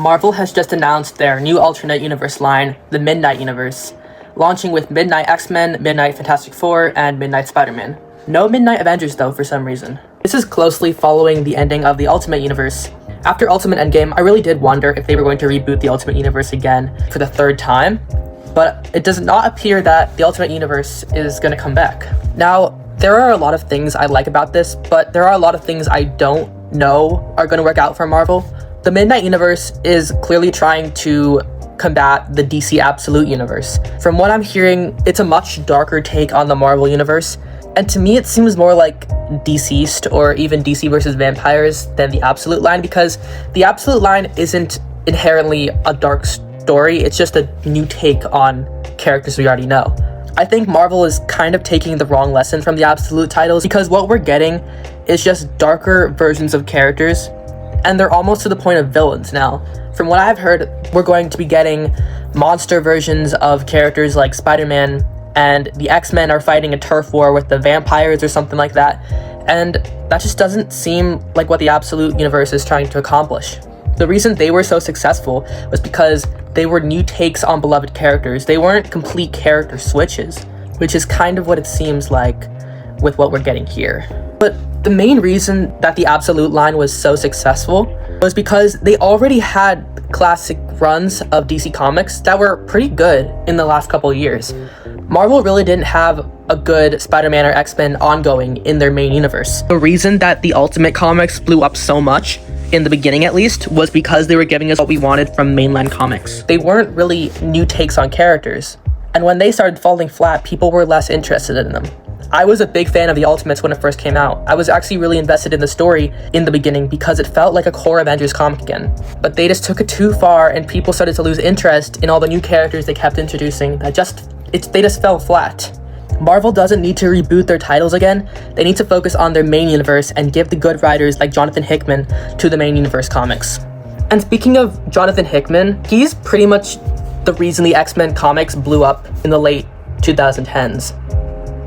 Marvel has just announced their new alternate universe line, the Midnight Universe, launching with Midnight X-Men, Midnight Fantastic Four, and Midnight Spiderman. No Midnight Avengers though, for some reason. This is closely following the ending of the Ultimate Universe. After Ultimate Endgame, I really did wonder if they were going to reboot the Ultimate Universe again for the third time, but it does not appear that the Ultimate Universe is going to come back. Now, there are a lot of things I like about this, but there are a lot of things I don't know are going to work out for Marvel. The Midnight Universe is clearly trying to combat the DC Absolute Universe. From what I'm hearing, it's a much darker take on the Marvel Universe, and to me it seems more like Deceased or even DC versus Vampires than the Absolute line, because the Absolute line isn't inherently a dark story, it's just a new take on characters we already know. I think Marvel is kind of taking the wrong lesson from the Absolute titles, because what we're getting is just darker versions of characters, and they're almost to the point of villains now. From what I've heard, we're going to be getting monster versions of characters like Spider-Man, and the X-Men are fighting a turf war with the vampires or something like that, and that just doesn't seem like what the Absolute Universe is trying to accomplish. The reason they were so successful was because they were new takes on beloved characters. They weren't complete character switches, which is kind of what it seems like with what we're getting here. But the main reason that the Absolute line was so successful was because they already had classic runs of DC Comics that were pretty good in the last couple of years. Marvel really didn't have a good Spider-Man or X-Men ongoing in their main universe. The reason that the Ultimate Comics blew up so much, in the beginning at least, was because they were giving us what we wanted from mainline comics. They weren't really new takes on characters, and when they started falling flat, people were less interested in them. I was a big fan of the Ultimates when it first came out. I was actually really invested in the story in the beginning because it felt like a core Avengers comic again. But they just took it too far, and people started to lose interest in all the new characters they kept introducing. They just fell flat. Marvel doesn't need to reboot their titles again. They need to focus on their main universe and give the good writers like Jonathan Hickman to the main universe comics. And speaking of Jonathan Hickman, he's pretty much the reason the X-Men comics blew up in the late 2010s.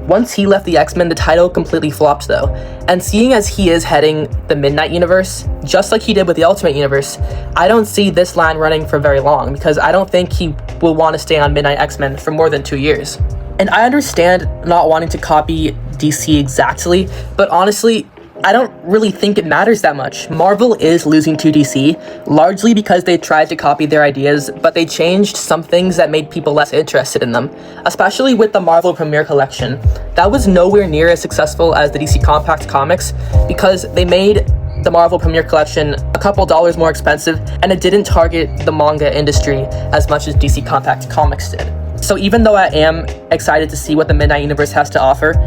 Once he left the X-Men, the title completely flopped though. And seeing as he is heading the Midnight Universe, just like he did with the Ultimate Universe, I don't see this line running for very long, because I don't think he will want to stay on Midnight X-Men for more than 2 years. And I understand not wanting to copy DC exactly, but honestly, I don't really think it matters that much. Marvel is losing to DC, largely because they tried to copy their ideas, but they changed some things that made people less interested in them, especially with the Marvel Premiere Collection. That was nowhere near as successful as the DC Compact Comics, because they made the Marvel Premiere Collection a couple dollars more expensive, and it didn't target the manga industry as much as DC Compact Comics did. So even though I am excited to see what the Midnight Universe has to offer,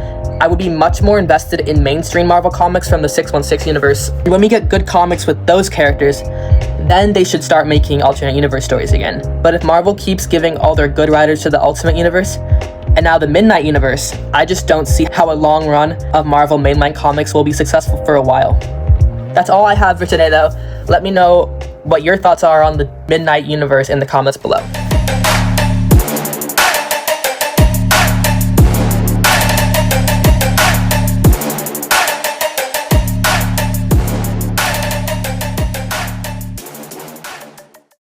I would be much more invested in mainstream Marvel comics from the 616 universe. When we get good comics with those characters, then they should start making alternate universe stories again. But if Marvel keeps giving all their good writers to the Ultimate Universe, and now the Midnight Universe, I just don't see how a long run of Marvel mainline comics will be successful for a while. That's all I have for today though. Let me know what your thoughts are on the Midnight Universe in the comments below.